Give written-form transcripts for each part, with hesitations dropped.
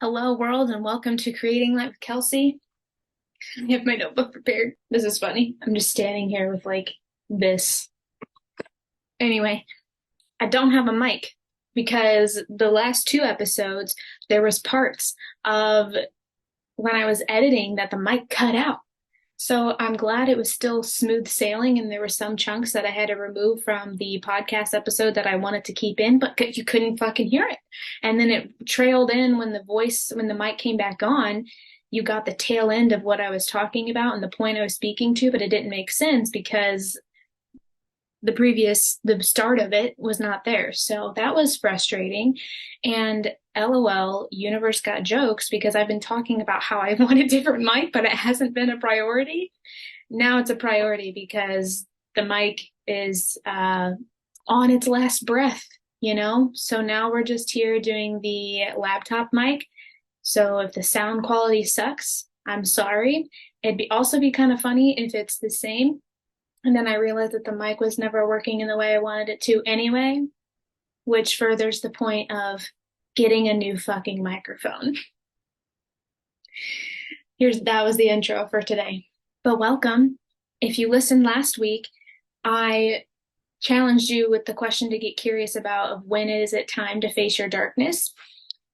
Hello, world, and welcome to Creating Life with Kelsey. I have my notebook prepared. This is funny. I'm just standing here with this. Anyway, I don't have a mic because the last two episodes, there was parts of when I was editing that the mic cut out. So I'm glad it was still smooth sailing, and there were some chunks that I had to remove from the podcast episode that I wanted to keep in, but you couldn't fucking hear it. And then it trailed in when when the mic came back on, you got the tail end of what I was talking about and the point I was speaking to, but it didn't make sense because the start of it was not there. So that was frustrating. And LOL, universe got jokes because I've been talking about how I want a different mic, but it hasn't been a priority. Now it's a priority because the mic is on its last breath, you know? So now we're just here doing the laptop mic. So if the sound quality sucks, I'm sorry. Also be kind of funny if it's the same. And then I realized that the mic was never working in the way I wanted it to anyway, which furthers the point of getting a new fucking microphone. That was the intro for today. But welcome. If you listened last week, I challenged you with the question to get curious about of when is it time to face your darkness?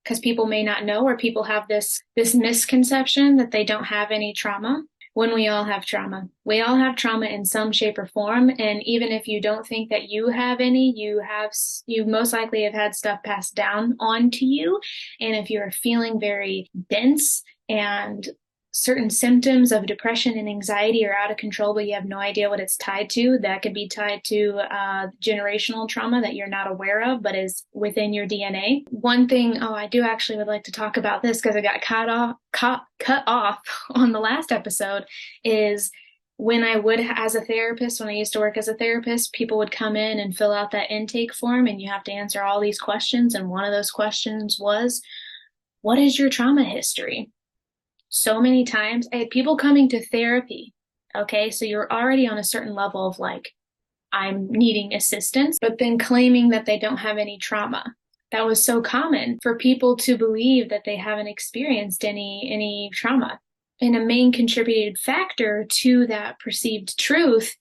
Because people may not know, or people have this misconception that they don't have any trauma, when we all have trauma. We all have trauma in some shape or form, and even if you don't think that you have any, you most likely have had stuff passed down onto you. And if you're feeling very dense and certain symptoms of depression and anxiety are out of control, but you have no idea what it's tied to, that could be tied to generational trauma that you're not aware of, but is within your DNA. One thing, I do actually would like to talk about this because I got cut off on the last episode, is when I used to work as a therapist, people would come in and fill out that intake form, and you have to answer all these questions. And one of those questions was, what is your trauma history? So many times I had people coming to therapy. Okay, so you're already on a certain level of I'm needing assistance, but then claiming that they don't have any trauma. That was so common for people to believe that they haven't experienced any trauma. And a main contributing factor to that perceived truth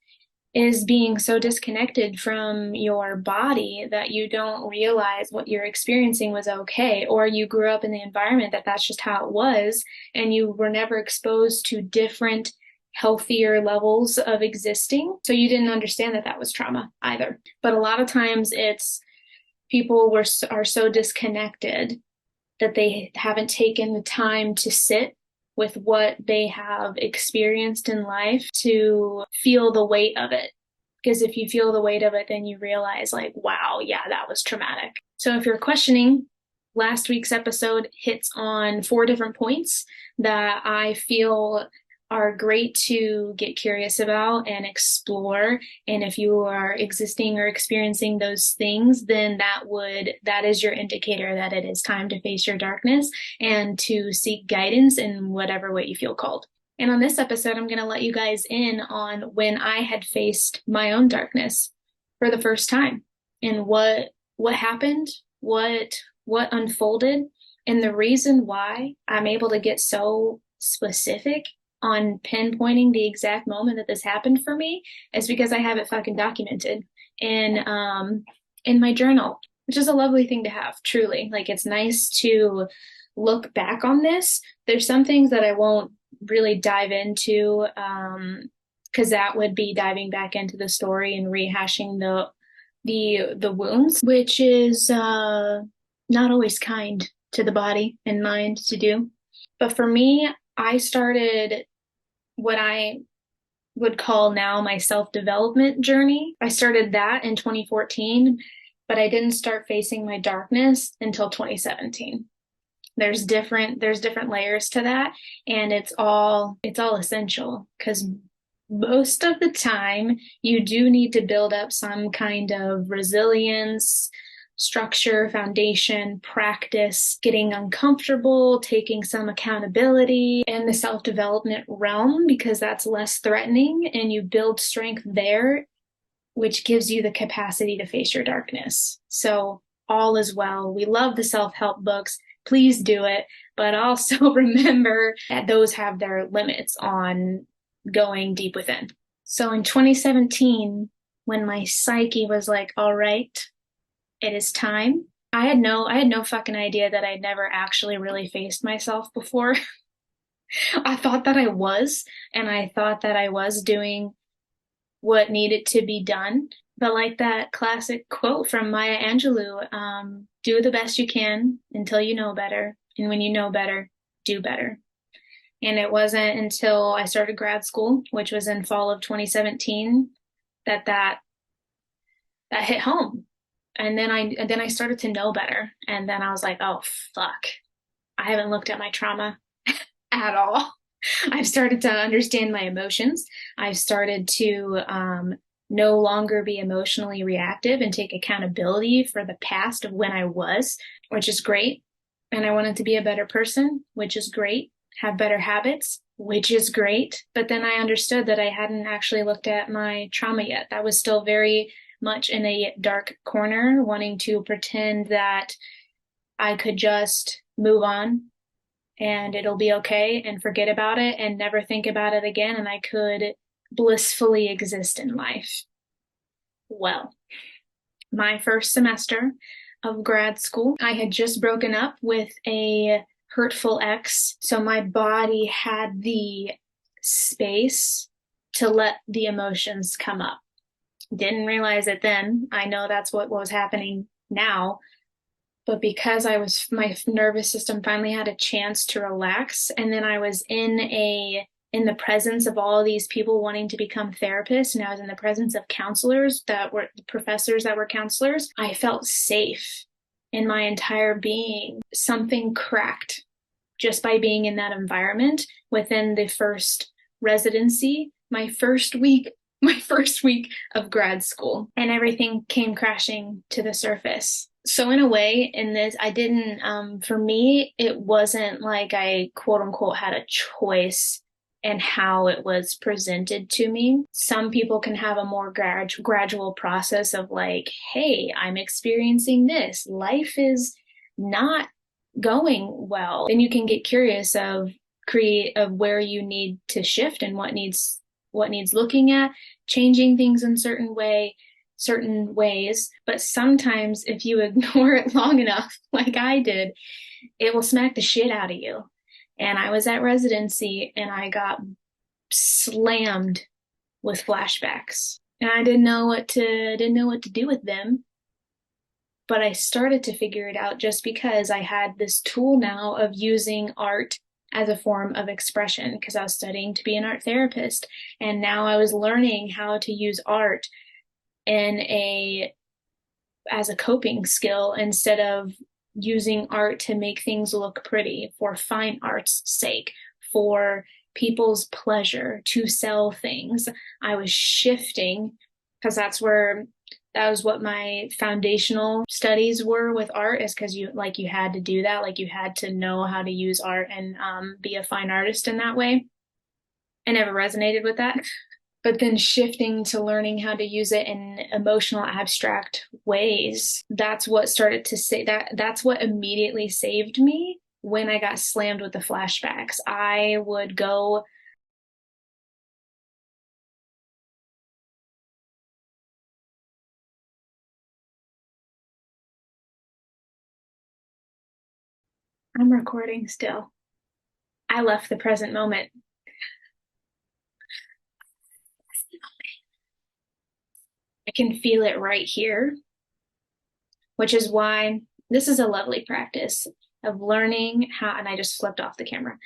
is being so disconnected from your body that you don't realize what you're experiencing was okay, or you grew up in the environment that's just how it was, and you were never exposed to different, healthier levels of existing. So you didn't understand that was trauma either. But a lot of times it's people are so disconnected that they haven't taken the time to sit with what they have experienced in life to feel the weight of it. Because if you feel the weight of it, then you realize wow, yeah, that was traumatic. So if you're questioning, last week's episode hits on 4 different points that I feel are great to get curious about and explore. And if you are existing or experiencing those things, then that is your indicator that it is time to face your darkness and to seek guidance in whatever way you feel called. And on this episode, I'm going to let you guys in on when I had faced my own darkness for the first time, and what happened, what unfolded, and the reason why I'm able to get so specific on pinpointing the exact moment that this happened for me is because I have it fucking documented in my journal, which is a lovely thing to have, truly. It's nice to look back on this. There's some things that I won't really dive into because that would be diving back into the story and rehashing the wounds, which is not always kind to the body and mind to do. But for me, I started what I would call now my self-development journey. I started that in 2014, but I didn't start facing my darkness until 2017. There's different layers to that, and it's all essential, because most of the time you do need to build up some kind of resilience, structure, foundation, practice, getting uncomfortable, taking some accountability in the self-development realm, because that's less threatening and you build strength there, which gives you the capacity to face your darkness. So all is well. We love the self-help books. please do it. But also remember that those have their limits on going deep within. So in 2017, when my psyche was like, all right, it is time. I had no fucking idea that I'd never actually really faced myself before. I thought that I was, and I thought that I was doing what needed to be done. But like that classic quote from Maya Angelou, do the best you can until you know better. And when you know better, do better. And it wasn't until I started grad school, which was in fall of 2017, that hit home. And then I started to know better. And then I was like, oh fuck. I haven't looked at my trauma at all. I've started to understand my emotions. I've started to no longer be emotionally reactive and take accountability for the past of when I was, which is great. And I wanted to be a better person, which is great. Have better habits, which is great. But then I understood that I hadn't actually looked at my trauma yet. That was still very much in a dark corner, wanting to pretend that I could just move on and it'll be okay and forget about it and never think about it again, and I could blissfully exist in life. Well, my first semester of grad school, I had just broken up with a hurtful ex, so my body had the space to let the emotions come up. Didn't realize it then. I know that's what was happening now. But because my nervous system finally had a chance to relax, and then I was in the presence of all of these people wanting to become therapists, and I was in the presence of counselors that were professors that were counselors, I felt safe in my entire being. Something cracked just by being in that environment within the first residency, my first week of grad school, and everything came crashing to the surface. So in a way, in this, I didn't, for me, it wasn't like I quote unquote had a choice in how it was presented to me. Some people can have a more gradual process of like, hey, I'm experiencing this. Life is not going well. Then you can get curious of where you need to shift and what needs looking at, changing things in certain ways. But sometimes if you ignore it long enough, like I did, it will smack the shit out of you. And I was at residency and I got slammed with flashbacks. And I didn't know what to do with them. But I started to figure it out just because I had this tool now of using art as a form of expression, because I was studying to be an art therapist. And now I was learning how to use art as a coping skill instead of using art to make things look pretty for fine art's sake, for people's pleasure, to sell things. I was shifting because that was what my foundational studies were with art, is because you had to do that, like you had to know how to use art and be a fine artist in that way. I never resonated with that. But then shifting to learning how to use it in emotional, abstract ways, that's what that's what immediately saved me when I got slammed with the flashbacks. I would go. I'm recording still. I left the present moment. I can feel it right here, which is why this is a lovely practice of learning how, and I just flipped off the camera.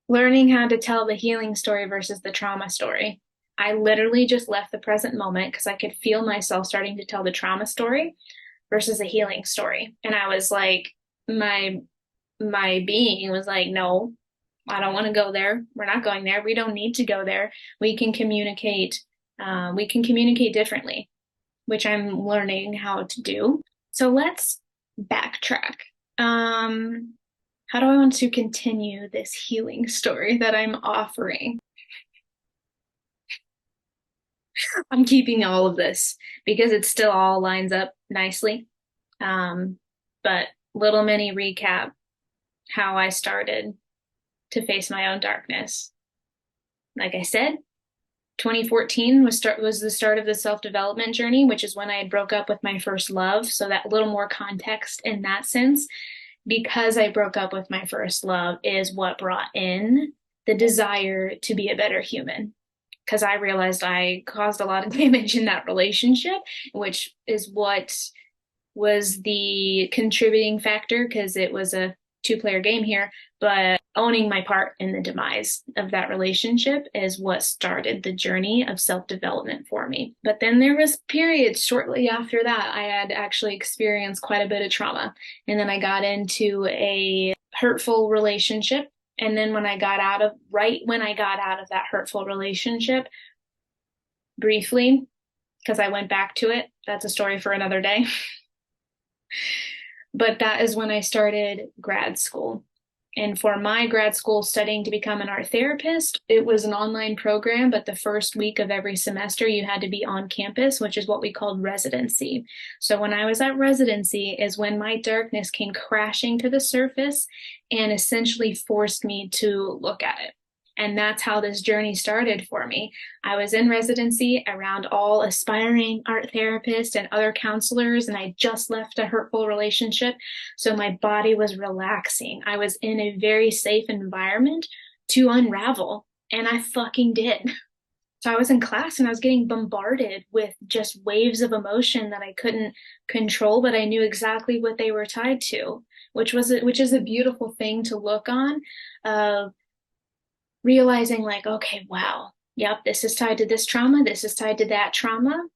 Learning how to tell the healing story versus the trauma story. I literally just left the present moment because I could feel myself starting to tell the trauma story versus a healing story. And I was like, my being was like, no, I don't want to go there. We're not going there. We don't need to go there. We can communicate. We can communicate differently, which I'm learning how to do. So let's backtrack. How do I want to continue this healing story that I'm offering? I'm keeping all of this because it still all lines up nicely. But little mini recap how I started to face my own darkness. Like I said, 2014 was the start of the self-development journey, which is when I had broke up with my first love. So that little more context in that sense, because I broke up with my first love is what brought in the desire to be a better human. Because I realized I caused a lot of damage in that relationship, which is what was the contributing factor because it was a two-player game here, but owning my part in the demise of that relationship is what started the journey of self-development for me. But then there was periods shortly after that I had actually experienced quite a bit of trauma. And then I got into a hurtful relationship. And then when I got out of that hurtful relationship, briefly, because I went back to it, that's a story for another day. But that is when I started grad school. And for my grad school studying to become an art therapist, it was an online program, but the first week of every semester you had to be on campus, which is what we called residency. So when I was at residency is when my darkness came crashing to the surface and essentially forced me to look at it. And that's how this journey started for me. I was in residency around all aspiring art therapists and other counselors, and I just left a hurtful relationship. So my body was relaxing. I was in a very safe environment to unravel, and I fucking did. So I was in class and I was getting bombarded with just waves of emotion that I couldn't control, but I knew exactly what they were tied to, which is a beautiful thing to look on. Realizing like, okay, wow, yep, this is tied to this trauma, this is tied to that trauma,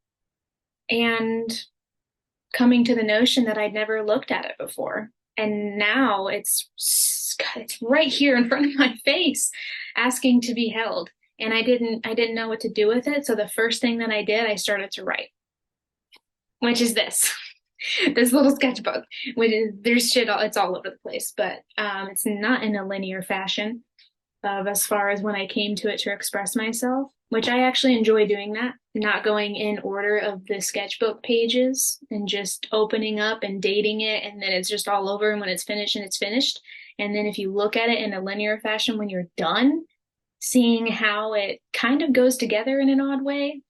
and coming to the notion that I'd never looked at it before. And now it's right here in front of my face, asking to be held. And I didn't know what to do with it. So the first thing that I did, I started to write, which is this. This little sketchbook. There's shit, it's all over the place, but it's not in a linear fashion of as far as when I came to it to express myself, which I actually enjoy doing that, not going in order of the sketchbook pages and just opening up and dating it, and then it's just all over, and when it's finished and it's finished. And then if you look at it in a linear fashion when you're done, seeing how it kind of goes together in an odd way,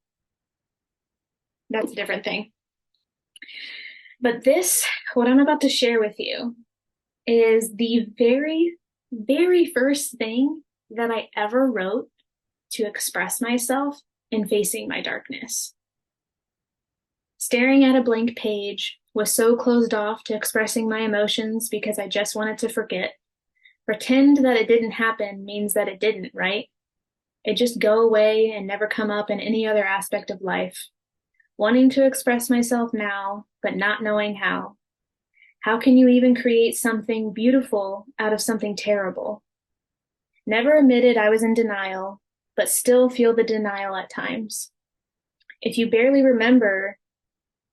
that's a different thing. But this, what I'm about to share with you, is the very, very first thing that I ever wrote to express myself in facing my darkness. Staring at a blank page was so closed off to expressing my emotions because I just wanted to forget. Pretend that it didn't happen means that it didn't, right? It just go away and never come up in any other aspect of life. Wanting to express myself now, but not knowing how. How can you even create something beautiful out of something terrible? Never admitted I was in denial, but still feel the denial at times. If you barely remember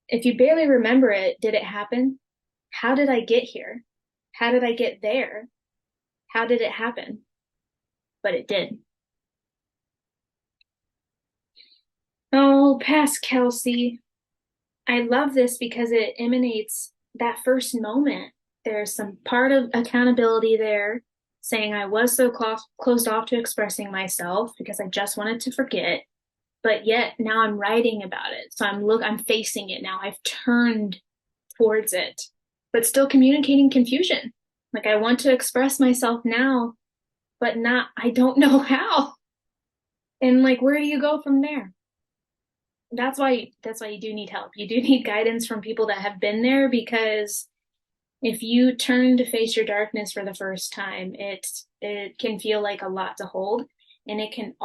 it, did it happen? How did I get here? How did I get there? How did it happen? But it did. Oh, past Kelsey. I love this because it emanates that first moment. There's some part of accountability there, saying I was so closed off to expressing myself because I just wanted to forget. But yet now I'm writing about it. So I'm facing it now. I've turned towards it, but still communicating confusion. Like I want to express myself now, but I don't know how. And like, where do you go from there? That's why you do need help. You do need guidance from people that have been there, because if you turn to face your darkness for the first time, it can feel like a lot to hold, and it can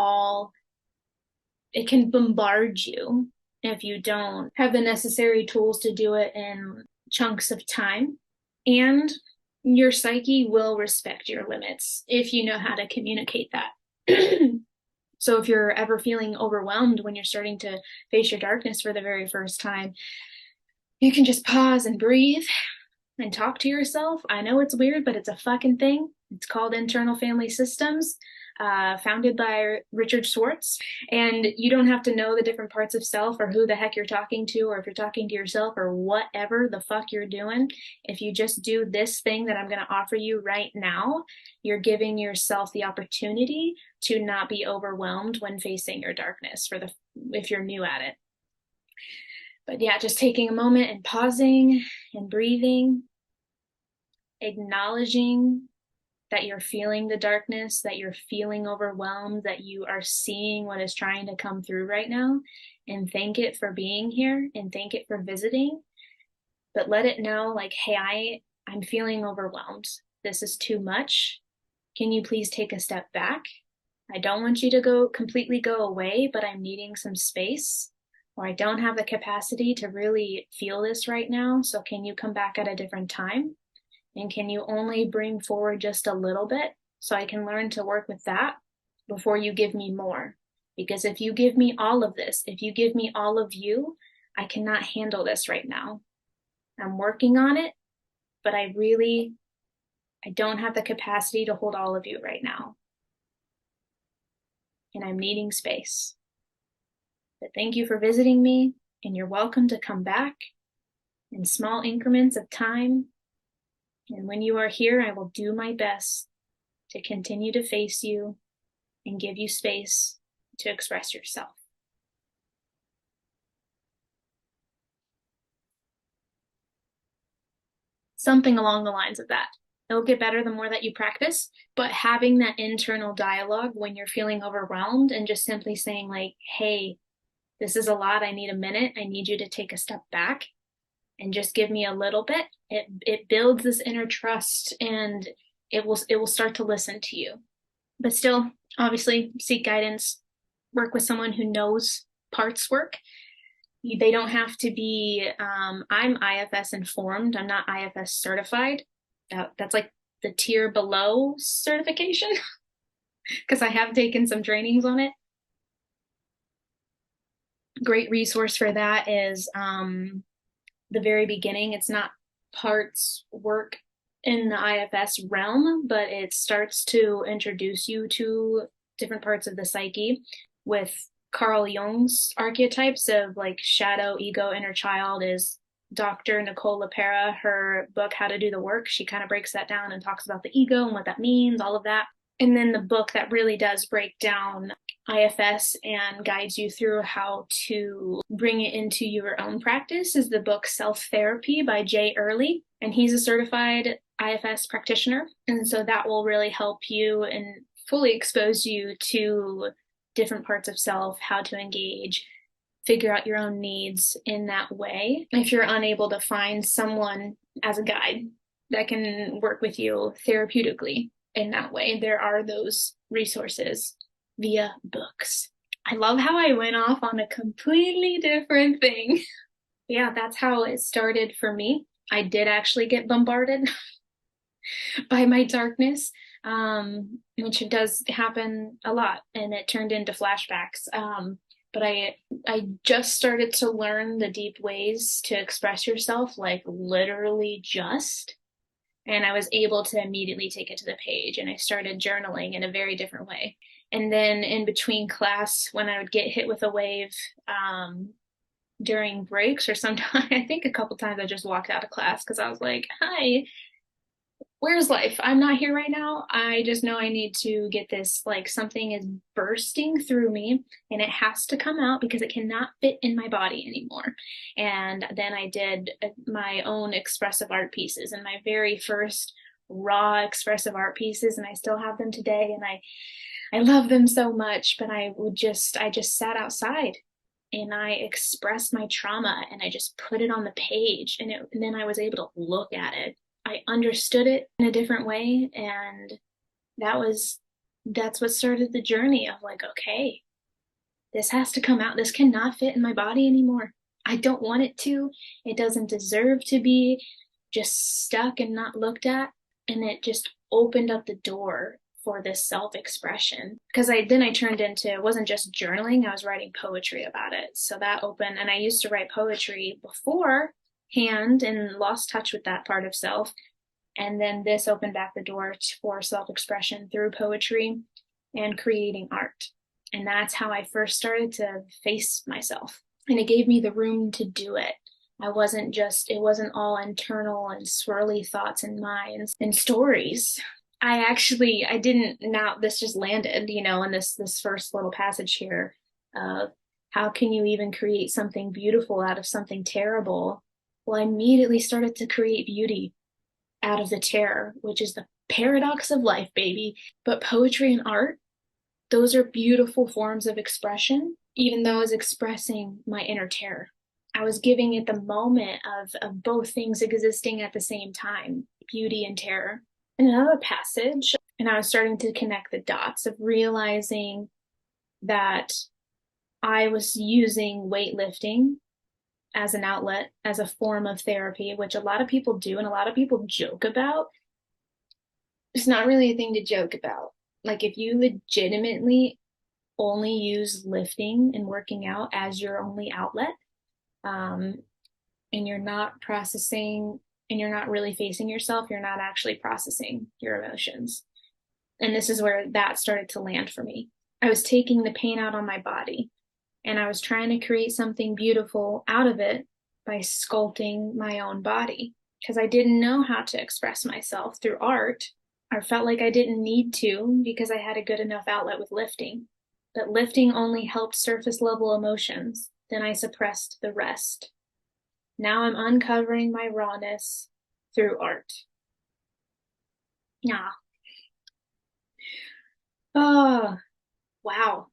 bombard you if you don't have the necessary tools to do it in chunks of time. And your psyche will respect your limits if you know how to communicate that. So if you're ever feeling overwhelmed when you're starting to face your darkness for the very first time, you can just pause and breathe and talk to yourself. I know it's weird, but it's a fucking thing. It's called internal family systems. founded by Richard Schwartz. And you don't have to know the different parts of self or who the heck you're talking to, or if you're talking to yourself or whatever the fuck you're doing. If you just do this thing that I'm going to offer you right now, you're giving yourself the opportunity to not be overwhelmed when facing your darkness if you're new at it. But yeah, just taking a moment and pausing and breathing, acknowledging that you're feeling the darkness, that you're feeling overwhelmed, that you are seeing what is trying to come through right now, and thank it for being here and thank it for visiting. But let it know, like, hey, I'm feeling overwhelmed. This is too much. Can you please take a step back? I don't want you to completely go away, but I'm needing some space, or I don't have the capacity to really feel this right now. So can you come back at a different time? And can you only bring forward just a little bit so I can learn to work with that before you give me more? Because if you give me all of this, if you give me all of you, I cannot handle this right now. I'm working on it, but I don't have the capacity to hold all of you right now. And I'm needing space. But thank you for visiting me, and you're welcome to come back in small increments of time. And when you are here, I will do my best to continue to face you and give you space to express yourself. Something along the lines of that. It'll get better the more that you practice, but having that internal dialogue when you're feeling overwhelmed and just simply saying, like, hey, this is a lot. I need a minute. I need you to take a step back and just give me a little bit. It builds this inner trust, and it will start to listen to you. But still, obviously, seek guidance, work with someone who knows parts work. They don't have to be, I'm IFS informed. I'm not IFS certified. That's like the tier below certification because I have taken some trainings on it. Great resource for that is the very beginning. It's not parts work in the IFS realm, but it starts to introduce you to different parts of the psyche with Carl Jung's archetypes of like shadow, ego, inner child is Dr. Nicole LePera, her book, How to Do the Work. She kind of breaks that down and talks about the ego and what that means, all of that. And then the book that really does break down IFS and guides you through how to bring it into your own practice is the book Self Therapy by Jay Early. And he's a certified IFS practitioner. And so that will really help you and fully expose you to different parts of self, how to engage, figure out your own needs in that way. If you're unable to find someone as a guide that can work with you therapeutically in that way, there are those resources via books. I love how I went off on a completely different thing. Yeah, that's how it started for me. I did actually get bombarded by my darkness, which does happen a lot, and it turned into flashbacks. But I just started to learn the deep ways to express yourself, like literally just. And I was able to immediately take it to the page, and I started journaling in a very different way. And then in between class, when I would get hit with a wave during breaks, or sometimes, I think a couple times I just walked out of class because I was like, hi, where's life? I'm not here right now. I just know I need to get this, like something is bursting through me and it has to come out because it cannot fit in my body anymore. And then I did my own expressive art pieces, and my very first raw expressive art pieces, and I still have them today, and I love them so much. But I just sat outside and I expressed my trauma, and I just put it on the page, and then I was able to look at it. I understood it in a different way, and that's what started the journey of like, okay, this has to come out. This cannot fit in my body anymore. I don't want it to. It doesn't deserve to be just stuck and not looked at. And it just opened up the door for this self-expression. Because I turned into, it wasn't just journaling, I was writing poetry about it. So that opened, and I used to write poetry beforehand and lost touch with that part of self. And then this opened back the door for self-expression through poetry. and creating art. And that's how I first started to face myself. And it gave me the room to do it. It wasn't all internal and swirly thoughts and minds and stories. I didn't, now this just landed, in this first little passage here of how can you even create something beautiful out of something terrible? Well, I immediately started to create beauty out of the terror, which is the paradox of life, baby. But poetry and art, those are beautiful forms of expression, even though I was expressing my inner terror. I was giving it the moment of both things existing at the same time, beauty and terror. In another passage, and I was starting to connect the dots of realizing that I was using weightlifting as an outlet, as a form of therapy, which a lot of people do and a lot of people joke about. It's not really a thing to joke about. Like, if you legitimately only use lifting and working out as your only outlet, and you're not processing and you're not really facing yourself, you're not actually processing your emotions. And this is where that started to land for me. I was taking the pain out on my body and I was trying to create something beautiful out of it by sculpting my own body because I didn't know how to express myself through art. I felt like I didn't need to because I had a good enough outlet with lifting. But lifting only helped surface level emotions. Then I suppressed the rest. Now I'm uncovering my rawness through art. Yeah. Oh, wow.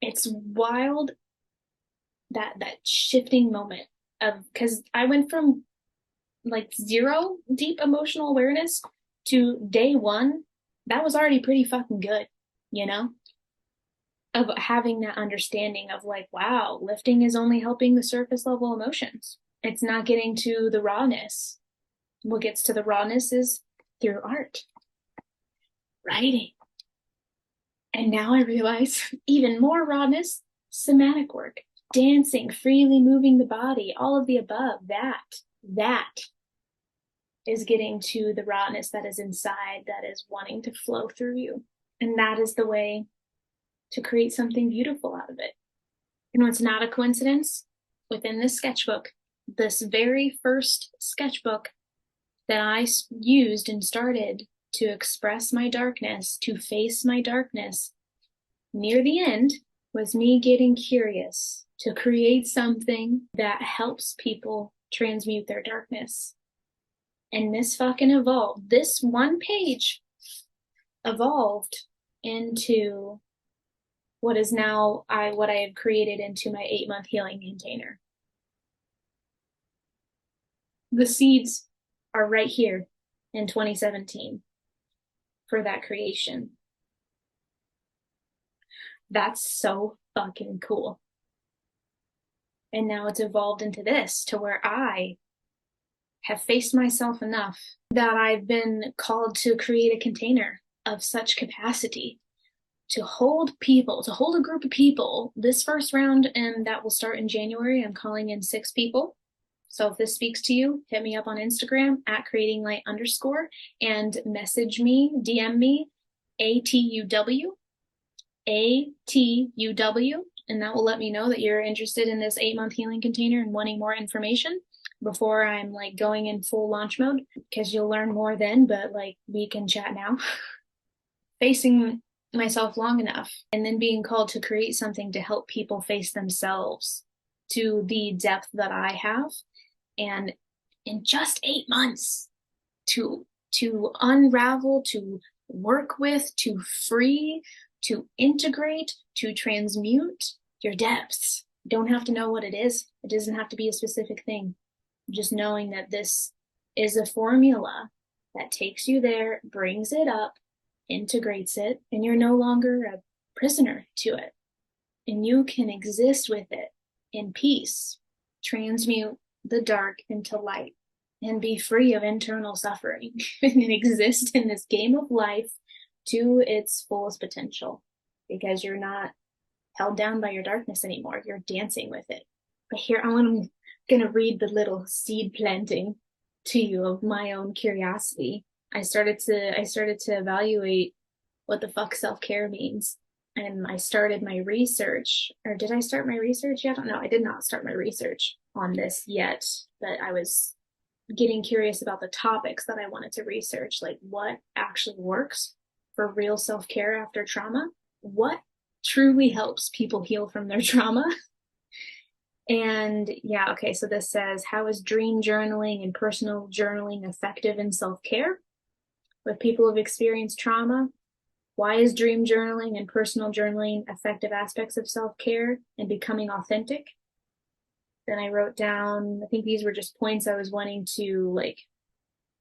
It's wild that shifting moment of, because I went from like zero deep emotional awareness to day one. That was already pretty fucking good, you know? Of having that understanding of like, wow, lifting is only helping the surface level emotions. It's not getting to the rawness. What gets to the rawness is through art, writing. And now I realize even more rawness, somatic work, dancing, freely moving the body, all of the above. That is getting to the rawness that is inside, that is wanting to flow through you. And that is the way to create something beautiful out of it. It's not a coincidence. Within this sketchbook, this very first sketchbook that I used and started to express my darkness, to face my darkness, near the end was me getting curious to create something that helps people transmute their darkness. And this fucking evolved. This one page evolved into what is now what I have created into my 8-month healing container. The seeds are right here in 2017 for that creation. That's so fucking cool. And now it's evolved into this, to where I have faced myself enough that I've been called to create a container of such capacity to hold people, to hold a group of people. This first round, and that will start in January, I'm calling in 6 people. So if this speaks to you, hit me up on Instagram at creatinglight_ and message me, DM me, ATUW, and that will let me know that you're interested in this 8-month healing container and wanting more information before I'm like going in full launch mode, because you'll learn more then, but like we can chat now. Facing myself long enough and then being called to create something to help people face themselves to the depth that I have, and in just 8 months to unravel, to work with, to free, to integrate, to transmute your depths. You don't have to know what it is. It doesn't have to be a specific thing. Just knowing that this is a formula that takes you there, brings it up, integrates it, and you're no longer a prisoner to it. And you can exist with it in peace, transmute the dark into light, and be free of internal suffering and exist in this game of life to its fullest potential, because you're not held down by your darkness anymore. You're dancing with it. But here, I'm going to read the little seed planting to you of my own curiosity. I started to evaluate what the fuck self-care means. And I started my research, or did I start my research yet? No, I did not start my research on this yet, but I was getting curious about the topics that I wanted to research, like what actually works for real self-care after trauma, what truly helps people heal from their trauma. And yeah, okay, so this says, how is dream journaling and personal journaling effective in self-care with people who've experienced trauma? Why is dream journaling and personal journaling effective aspects of self-care and becoming authentic? Then I wrote down, I think these were just points I was wanting to like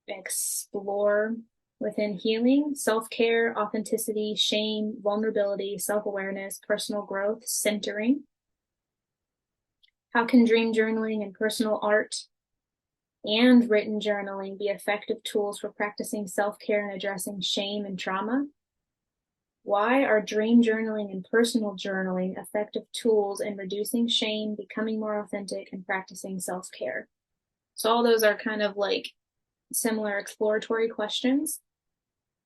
explore within healing: self-care, authenticity, shame, vulnerability, self-awareness, personal growth, centering. How can dream journaling and personal art and written journaling be effective tools for practicing self-care and addressing shame and trauma? Why are dream journaling and personal journaling effective tools in reducing shame, becoming more authentic, and practicing self-care? So all those are kind of like similar exploratory questions,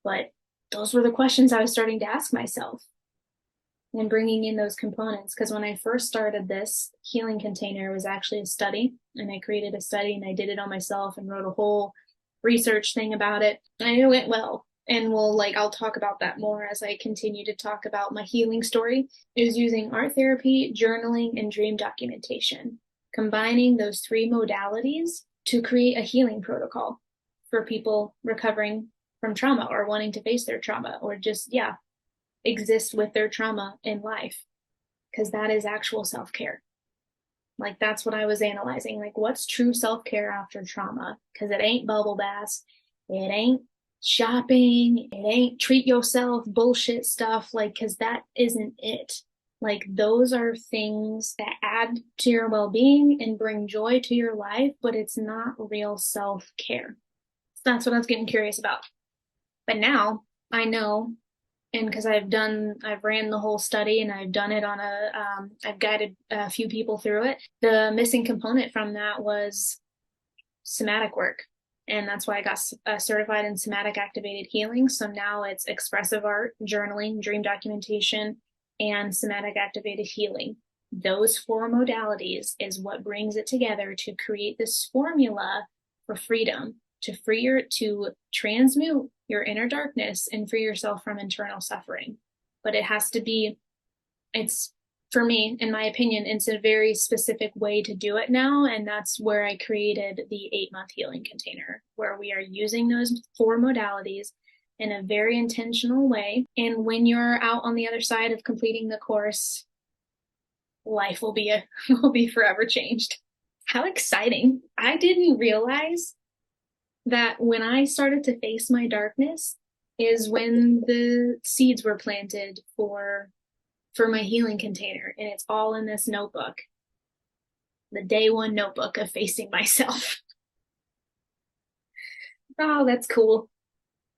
but those were the questions I was starting to ask myself and bringing in those components. Because when I first started this healing container, it was actually a study, and I created a study and I did it on myself and wrote a whole research thing about it. And it went well. And I'll talk about that more as I continue to talk about my healing story. Is using art therapy, journaling, and dream documentation, combining those three modalities to create a healing protocol for people recovering from trauma or wanting to face their trauma or just, yeah, exist with their trauma in life. Because that is actual self-care. Like, that's what I was analyzing. Like, what's true self-care after trauma? Because it ain't bubble baths. It ain't shopping. It ain't treat yourself bullshit stuff. Like, because that isn't it. Like, those are things that add to your well-being and bring joy to your life, but it's not real self-care. So that's what I was getting curious about. But now I know, and because I've ran the whole study and I've done it on I've guided a few people through it. The missing component from that was somatic work. And that's why I got certified in somatic activated healing. So now it's expressive art, journaling, dream documentation, and somatic activated healing. Those four modalities is what brings it together to create this formula for freedom, to transmute your inner darkness and free yourself from internal suffering. But it has to be, it's, for me, in my opinion, it's a very specific way to do it now. And that's where I created the 8-month healing container, where we are using those four modalities in a very intentional way. And when you're out on the other side of completing the course, life will be forever changed. How exciting. I didn't realize that when I started to face my darkness is when the seeds were planted for my healing container. And it's all in this notebook, the day one notebook of facing myself. Oh, that's cool.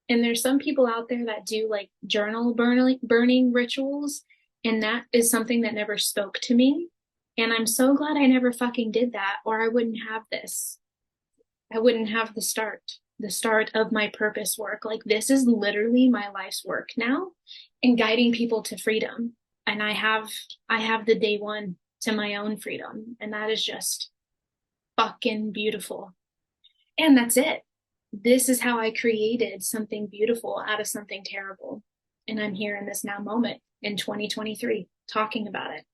And there's some people out there that do like journal burning rituals. And that is something that never spoke to me. And I'm so glad I never fucking did that, or I wouldn't have this. I wouldn't have the start of my purpose work. Like, this is literally my life's work now, and guiding people to freedom. And I have the day one to my own freedom. And that is just fucking beautiful. And that's it. This is how I created something beautiful out of something terrible. And I'm here in this now moment in 2023 talking about it.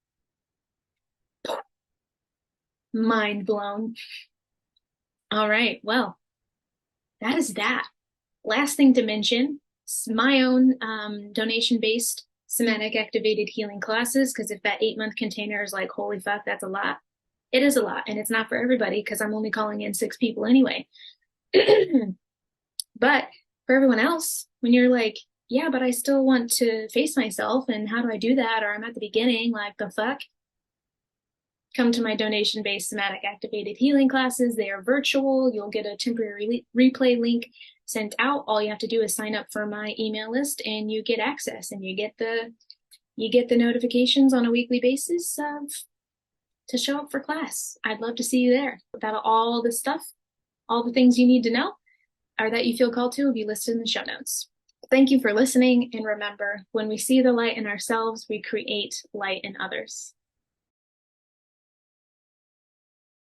Mind blown. All right, well, that is that. Last thing to mention, my own donation-based somatic activated healing classes, because if that 8-month container is like, holy fuck, that's a lot. It is a lot, and it's not for everybody because I'm only calling in 6 people anyway. But for everyone else, when you're like, yeah, but I still want to face myself, and how do I do that? Or I'm at the beginning, like, the fuck? Come to my donation-based somatic activated healing classes. They are virtual. You'll get a temporary replay link sent out. All you have to do is sign up for my email list and you get access, and you get the notifications on a weekly basis to show up for class. I'd love to see you there. That'll all the stuff, all the things you need to know or that you feel called to will be listed in the show notes. Thank you for listening, and remember, when we see the light in ourselves, we create light in others.